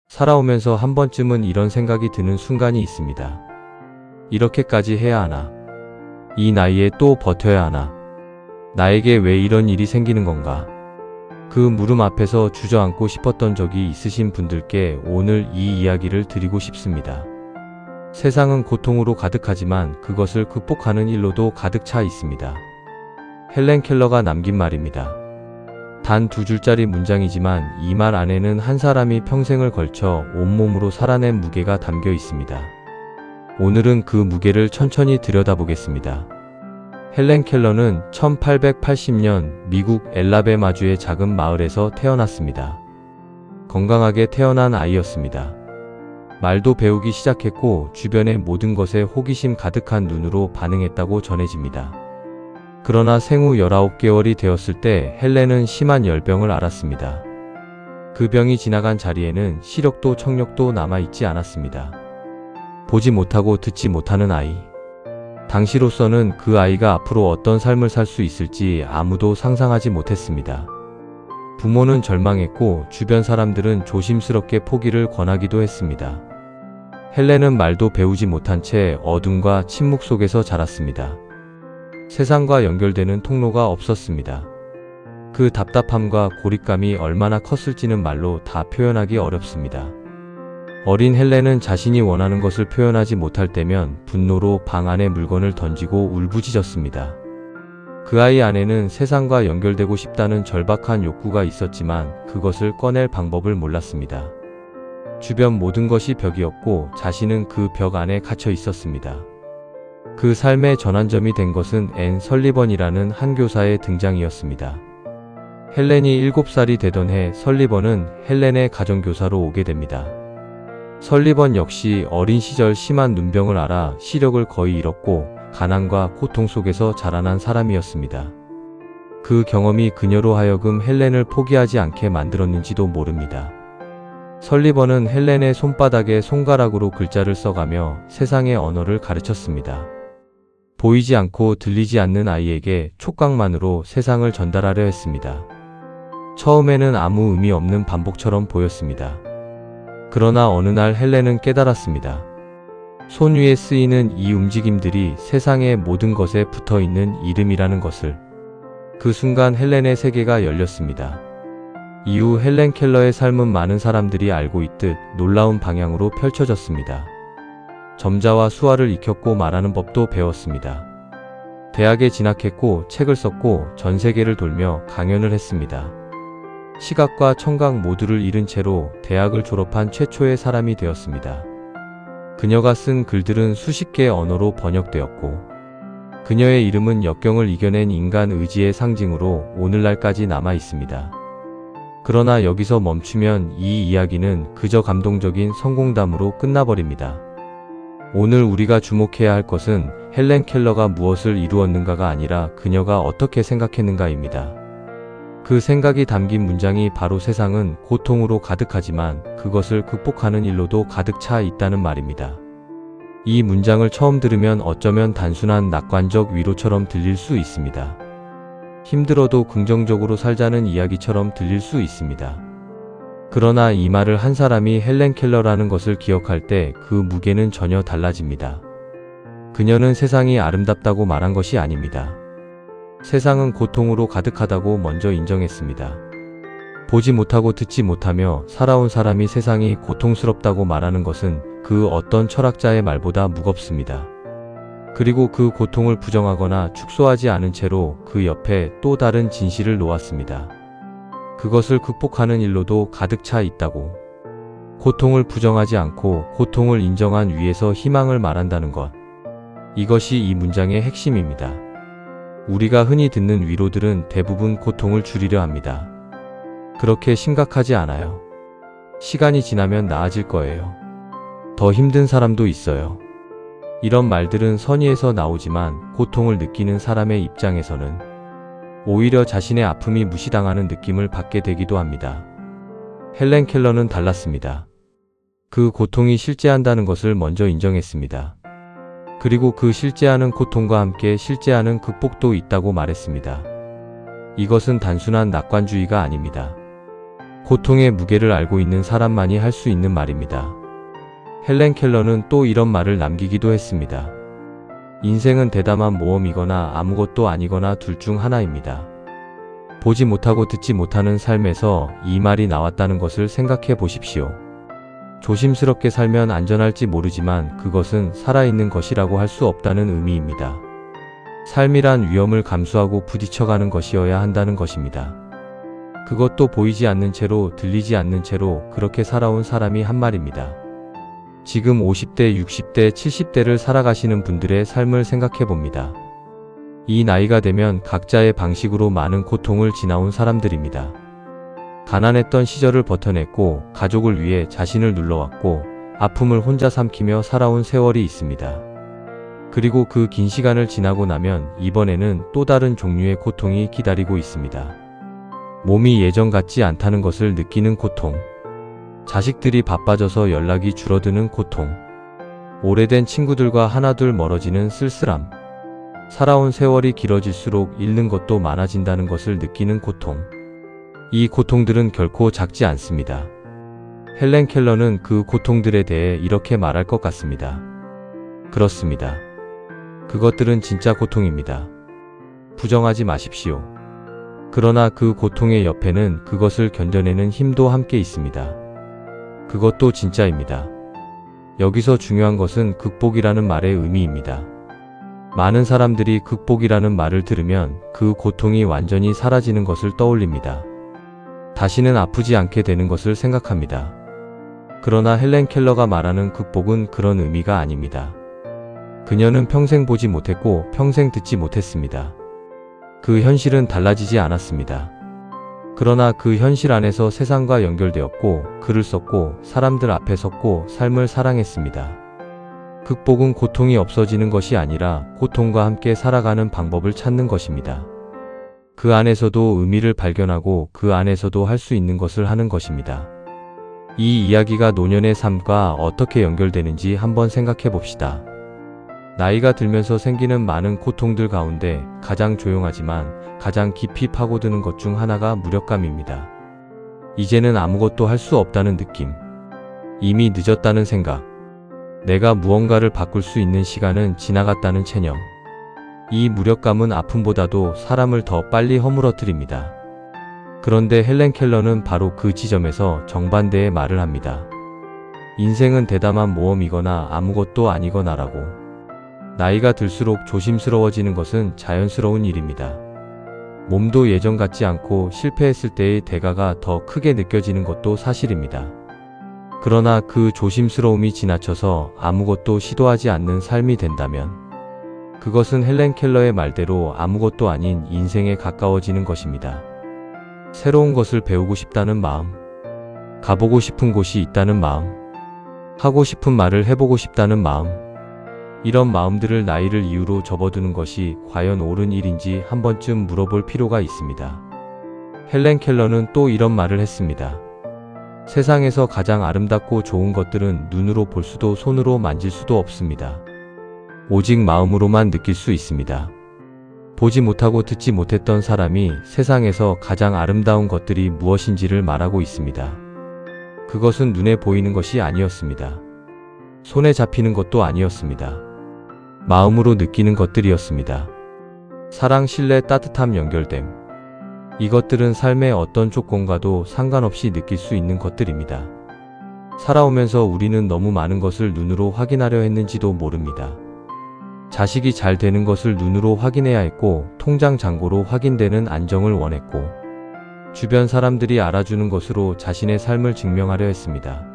살아오면서 한 번쯤은 이런 생각이 드는 순간이 있습니다. 이렇게까지 해야 하나? 이 나이에 또 버텨야 하나? 나에게 왜 이런 일이 생기는 건가? 그 물음 앞에서 주저앉고 싶었던 적이 있으신 분들께 오늘 이 이야기를 드리고 싶습니다. 세상은 고통으로 가득하지만 그것을 극복하는 일로도 가득 차 있습니다. 헬렌 켈러가 남긴 말입니다. 단 2줄짜리 문장이지만 이 말 안에는 한 사람이 평생을 걸쳐 온몸으로 살아낸 무게가 담겨 있습니다. 오늘은 그 무게를 천천히 들여다보겠습니다. 헬렌 켈러는 1880년 미국 엘라베마주의 작은 마을에서 태어났습니다. 건강하게 태어난 아이였습니다. 말도 배우기 시작했고 주변의 모든 것에 호기심 가득한 눈으로 반응했다고 전해집니다. 그러나 생후 19개월이 되었을 때 헬렌은 심한 열병을 앓았습니다. 그 병이 지나간 자리에는 시력도 청력도 남아있지 않았습니다. 보지 못하고 듣지 못하는 아이. 당시로서는 그 아이가 앞으로 어떤 삶을 살 수 있을지 아무도 상상하지 못했습니다. 부모는 절망했고 주변 사람들은 조심스럽게 포기를 권하기도 했습니다. 헬렌은 말도 배우지 못한 채 어둠과 침묵 속에서 자랐습니다. 세상과 연결되는 통로가 없었습니다. 그 답답함과 고립감이 얼마나 컸을지는 말로 다 표현하기 어렵습니다. 어린 헬렌은 자신이 원하는 것을 표현하지 못할 때면 분노로 방 안에 물건을 던지고 울부짖었습니다. 그 아이 안에는 세상과 연결되고 싶다는 절박한 욕구가 있었지만 그것을 꺼낼 방법을 몰랐습니다. 주변 모든 것이 벽이었고 자신은 그 벽 안에 갇혀 있었습니다. 그 삶의 전환점이 된 것은 앤 설리번이라는 한 교사의 등장이었습니다. 헬렌이 7살이 되던 해 설리번은 헬렌의 가정교사로 오게 됩니다. 설리번 역시 어린 시절 심한 눈병을 앓아 시력을 거의 잃었고 가난과 고통 속에서 자라난 사람이었습니다. 그 경험이 그녀로 하여금 헬렌을 포기하지 않게 만들었는지도 모릅니다. 설리번은 헬렌의 손바닥에 손가락으로 글자를 써가며 세상의 언어를 가르쳤습니다. 보이지 않고 들리지 않는 아이에게 촉각만으로 세상을 전달하려 했습니다. 처음에는 아무 의미 없는 반복처럼 보였습니다. 그러나 어느 날 헬렌은 깨달았습니다. 손 위에 쓰이는 이 움직임들이 세상의 모든 것에 붙어있는 이름이라는 것을. 그 순간 헬렌의 세계가 열렸습니다. 이후 헬렌 켈러의 삶은 많은 사람들이 알고 있듯 놀라운 방향으로 펼쳐졌습니다. 점자와 수화를 익혔고 말하는 법도 배웠습니다. 대학에 진학했고 책을 썼고 전 세계를 돌며 강연을 했습니다. 시각과 청각 모두를 잃은 채로 대학을 졸업한 최초의 사람이 되었습니다. 그녀가 쓴 글들은 수십 개의 언어로 번역되었고 그녀의 이름은 역경을 이겨낸 인간 의지의 상징으로 오늘날까지 남아 있습니다. 그러나 여기서 멈추면 이 이야기는 그저 감동적인 성공담으로 끝나버립니다. 오늘 우리가 주목해야 할 것은 헬렌 켈러가 무엇을 이루었는가가 아니라 그녀가 어떻게 생각했는가입니다. 그 생각이 담긴 문장이 바로 세상은 고통으로 가득하지만 그것을 극복하는 일로도 가득 차 있다는 말입니다. 이 문장을 처음 들으면 어쩌면 단순한 낙관적 위로처럼 들릴 수 있습니다. 힘들어도 긍정적으로 살자는 이야기처럼 들릴 수 있습니다. 그러나 이 말을 한 사람이 헬렌 켈러라는 것을 기억할 때 그 무게는 전혀 달라집니다. 그녀는 세상이 아름답다고 말한 것이 아닙니다. 세상은 고통으로 가득하다고 먼저 인정했습니다. 보지 못하고 듣지 못하며 살아온 사람이 세상이 고통스럽다고 말하는 것은 그 어떤 철학자의 말보다 무겁습니다. 그리고 그 고통을 부정하거나 축소하지 않은 채로 그 옆에 또 다른 진실을 놓았습니다. 그것을 극복하는 일로도 가득 차 있다고. 고통을 부정하지 않고 고통을 인정한 위에서 희망을 말한다는 것. 이것이 이 문장의 핵심입니다. 우리가 흔히 듣는 위로들은 대부분 고통을 줄이려 합니다. 그렇게 심각하지 않아요. 시간이 지나면 나아질 거예요. 더 힘든 사람도 있어요. 이런 말들은 선의에서 나오지만 고통을 느끼는 사람의 입장에서는 오히려 자신의 아픔이 무시당하는 느낌을 받게 되기도 합니다. 헬렌 켈러는 달랐습니다. 그 고통이 실제한다는 것을 먼저 인정했습니다. 그리고 그 실제하는 고통과 함께 실제하는 극복도 있다고 말했습니다. 이것은 단순한 낙관주의가 아닙니다. 고통의 무게를 알고 있는 사람만이 할 수 있는 말입니다. 헬렌 켈러는 또 이런 말을 남기기도 했습니다. 인생은 대담한 모험이거나 아무것도 아니거나 둘 중 하나입니다. 보지 못하고 듣지 못하는 삶에서 이 말이 나왔다는 것을 생각해 보십시오. 조심스럽게 살면 안전할지 모르지만 그것은 살아있는 것이라고 할 수 없다는 의미입니다. 삶이란 위험을 감수하고 부딪혀가는 것이어야 한다는 것입니다. 그것도 보이지 않는 채로 들리지 않는 채로 그렇게 살아온 사람이 한 말입니다. 지금 50대, 60대, 70대를 살아가시는 분들의 삶을 생각해 봅니다. 이 나이가 되면 각자의 방식으로 많은 고통을 지나온 사람들입니다. 가난했던 시절을 버텨냈고 가족을 위해 자신을 눌러왔고 아픔을 혼자 삼키며 살아온 세월이 있습니다. 그리고 그 긴 시간을 지나고 나면 이번에는 또 다른 종류의 고통이 기다리고 있습니다. 몸이 예전 같지 않다는 것을 느끼는 고통. 자식들이 바빠져서 연락이 줄어드는 고통. 오래된 친구들과 하나둘 멀어지는 쓸쓸함. 살아온 세월이 길어질수록 잃는 것도 많아진다는 것을 느끼는 고통. 이 고통들은 결코 작지 않습니다. 헬렌 켈러는 그 고통들에 대해 이렇게 말할 것 같습니다. 그렇습니다. 그것들은 진짜 고통입니다. 부정하지 마십시오. 그러나 그 고통의 옆에는 그것을 견뎌내는 힘도 함께 있습니다. 그것도 진짜입니다. 여기서 중요한 것은 극복이라는 말의 의미입니다. 많은 사람들이 극복이라는 말을 들으면 그 고통이 완전히 사라지는 것을 떠올립니다. 다시는 아프지 않게 되는 것을 생각합니다. 그러나 헬렌 켈러가 말하는 극복은 그런 의미가 아닙니다. 그녀는 평생 보지 못했고 평생 듣지 못했습니다. 그 현실은 달라지지 않았습니다. 그러나 그 현실 안에서 세상과 연결되었고 글을 썼고 사람들 앞에 섰고 삶을 사랑했습니다. 극복은 고통이 없어지는 것이 아니라 고통과 함께 살아가는 방법을 찾는 것입니다. 그 안에서도 의미를 발견하고 그 안에서도 할 수 있는 것을 하는 것입니다. 이 이야기가 노년의 삶과 어떻게 연결되는지 한번 생각해 봅시다. 나이가 들면서 생기는 많은 고통들 가운데 가장 조용하지만 가장 깊이 파고드는 것 중 하나가 무력감입니다. 이제는 아무것도 할 수 없다는 느낌. 이미 늦었다는 생각. 내가 무언가를 바꿀 수 있는 시간은 지나갔다는 체념. 이 무력감은 아픔보다도 사람을 더 빨리 허물어뜨립니다. 그런데 헬렌 켈러는 바로 그 지점에서 정반대의 말을 합니다. 인생은 대담한 모험이거나 아무것도 아니거나라고. 나이가 들수록 조심스러워지는 것은 자연스러운 일입니다. 몸도 예전 같지 않고 실패했을 때의 대가가 더 크게 느껴지는 것도 사실입니다. 그러나 그 조심스러움이 지나쳐서 아무것도 시도하지 않는 삶이 된다면 그것은 헬렌 켈러의 말대로 아무것도 아닌 인생에 가까워지는 것입니다. 새로운 것을 배우고 싶다는 마음, 가보고 싶은 곳이 있다는 마음, 하고 싶은 말을 해보고 싶다는 마음, 이런 마음들을 나이를 이유로 접어두는 것이 과연 옳은 일인지 한 번쯤 물어볼 필요가 있습니다. 헬렌 켈러는 또 이런 말을 했습니다. 세상에서 가장 아름답고 좋은 것들은 눈으로 볼 수도 손으로 만질 수도 없습니다. 오직 마음으로만 느낄 수 있습니다. 보지 못하고 듣지 못했던 사람이 세상에서 가장 아름다운 것들이 무엇인지를 말하고 있습니다. 그것은 눈에 보이는 것이 아니었습니다. 손에 잡히는 것도 아니었습니다. 마음으로 느끼는 것들이었습니다. 사랑, 신뢰, 따뜻함, 연결됨. 이것들은 삶의 어떤 조건과도 상관없이 느낄 수 있는 것들입니다. 살아오면서 우리는 너무 많은 것을 눈으로 확인하려 했는지도 모릅니다. 자식이 잘 되는 것을 눈으로 확인해야 했고, 통장 잔고로 확인되는 안정을 원했고, 주변 사람들이 알아주는 것으로 자신의 삶을 증명하려 했습니다.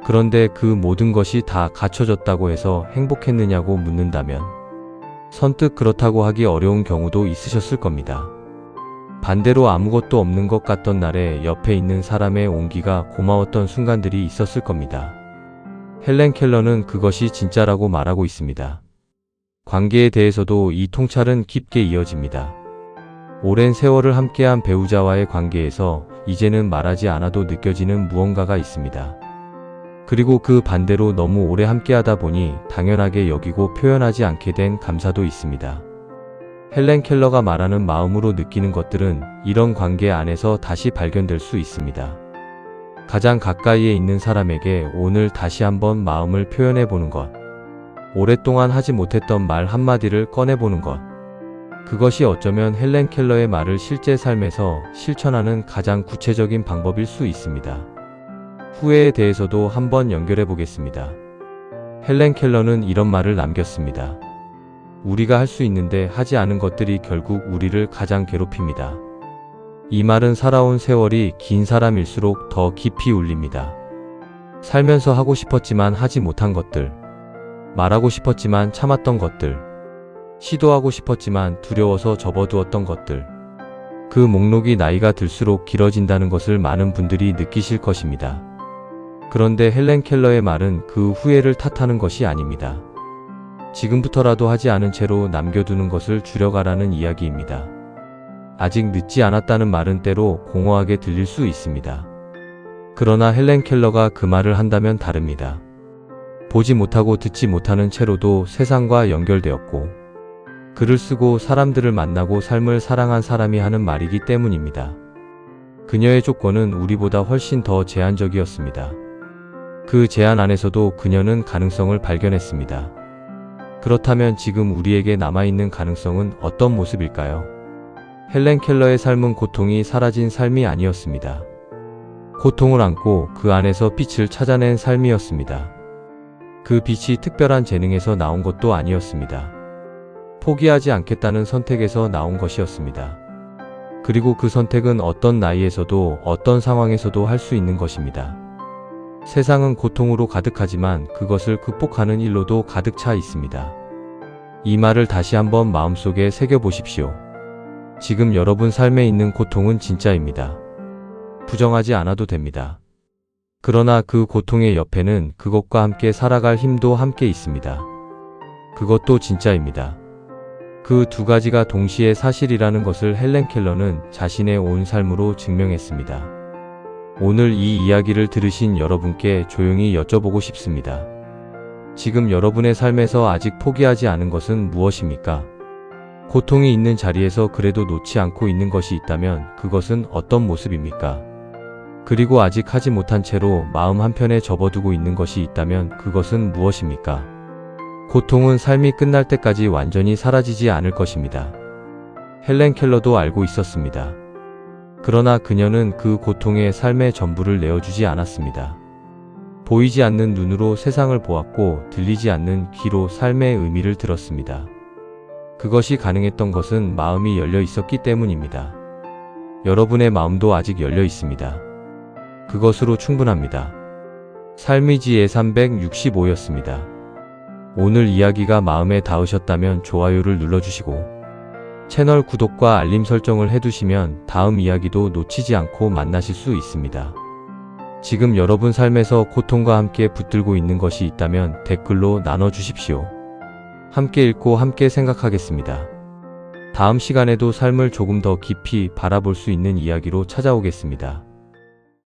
그런데 그 모든 것이 다 갖춰졌다고 해서 행복했느냐고 묻는다면 선뜻 그렇다고 하기 어려운 경우도 있으셨을 겁니다. 반대로 아무것도 없는 것 같던 날에 옆에 있는 사람의 온기가 고마웠던 순간들이 있었을 겁니다. 헬렌 켈러는 그것이 진짜라고 말하고 있습니다. 관계에 대해서도 이 통찰은 깊게 이어집니다. 오랜 세월을 함께한 배우자와의 관계에서 이제는 말하지 않아도 느껴지는 무언가가 있습니다. 그리고 그 반대로 너무 오래 함께하다 보니 당연하게 여기고 표현하지 않게 된 감사도 있습니다. 헬렌 켈러가 말하는 마음으로 느끼는 것들은 이런 관계 안에서 다시 발견될 수 있습니다. 가장 가까이에 있는 사람에게 오늘 다시 한번 마음을 표현해 보는 것. 오랫동안 하지 못했던 말 한마디를 꺼내보는 것. 그것이 어쩌면 헬렌 켈러의 말을 실제 삶에서 실천하는 가장 구체적인 방법일 수 있습니다. 후회에 대해서도 한번 연결해 보겠습니다. 헬렌 켈러는 이런 말을 남겼습니다. 우리가 할 수 있는데 하지 않은 것들이 결국 우리를 가장 괴롭힙니다. 이 말은 살아온 세월이 긴 사람일수록 더 깊이 울립니다. 살면서 하고 싶었지만 하지 못한 것들, 말하고 싶었지만 참았던 것들, 시도하고 싶었지만 두려워서 접어두었던 것들, 그 목록이 나이가 들수록 길어진다는 것을 많은 분들이 느끼실 것입니다. 그런데 헬렌 켈러의 말은 그 후회를 탓하는 것이 아닙니다. 지금부터라도 하지 않은 채로 남겨두는 것을 줄여가라는 이야기입니다. 아직 늦지 않았다는 말은 때로 공허하게 들릴 수 있습니다. 그러나 헬렌 켈러가 그 말을 한다면 다릅니다. 보지 못하고 듣지 못하는 채로도 세상과 연결되었고, 글을 쓰고 사람들을 만나고 삶을 사랑한 사람이 하는 말이기 때문입니다. 그녀의 조건은 우리보다 훨씬 더 제한적이었습니다. 그 제한 안에서도 그녀는 가능성을 발견했습니다. 그렇다면 지금 우리에게 남아있는 가능성은 어떤 모습일까요? 헬렌 켈러의 삶은 고통이 사라진 삶이 아니었습니다. 고통을 안고 그 안에서 빛을 찾아낸 삶이었습니다. 그 빛이 특별한 재능에서 나온 것도 아니었습니다. 포기하지 않겠다는 선택에서 나온 것이었습니다. 그리고 그 선택은 어떤 나이에서도 어떤 상황에서도 할 수 있는 것입니다. 세상은 고통으로 가득하지만 그것을 극복하는 일로도 가득 차 있습니다. 이 말을 다시 한번 마음속에 새겨보십시오. 지금 여러분 삶에 있는 고통은 진짜입니다. 부정하지 않아도 됩니다. 그러나 그 고통의 옆에는 그것과 함께 살아갈 힘도 함께 있습니다. 그것도 진짜입니다. 그 두 가지가 동시에 사실이라는 것을 헬렌 켈러는 자신의 온 삶으로 증명했습니다. 오늘 이 이야기를 들으신 여러분께 조용히 여쭤보고 싶습니다. 지금 여러분의 삶에서 아직 포기하지 않은 것은 무엇입니까? 고통이 있는 자리에서 그래도 놓지 않고 있는 것이 있다면 그것은 어떤 모습입니까? 그리고 아직 하지 못한 채로 마음 한편에 접어두고 있는 것이 있다면 그것은 무엇입니까? 고통은 삶이 끝날 때까지 완전히 사라지지 않을 것입니다. 헬렌 켈러도 알고 있었습니다. 그러나 그녀는 그 고통에 삶의 전부를 내어주지 않았습니다. 보이지 않는 눈으로 세상을 보았고 들리지 않는 귀로 삶의 의미를 들었습니다. 그것이 가능했던 것은 마음이 열려 있었기 때문입니다. 여러분의 마음도 아직 열려 있습니다. 그것으로 충분합니다. 삶이지혜 365였습니다. 오늘 이야기가 마음에 닿으셨다면 좋아요를 눌러주시고 채널 구독과 알림 설정을 해두시면 다음 이야기도 놓치지 않고 만나실 수 있습니다. 지금 여러분 삶에서 고통과 함께 붙들고 있는 것이 있다면 댓글로 나눠주십시오. 함께 읽고 함께 생각하겠습니다. 다음 시간에도 삶을 조금 더 깊이 바라볼 수 있는 이야기로 찾아오겠습니다.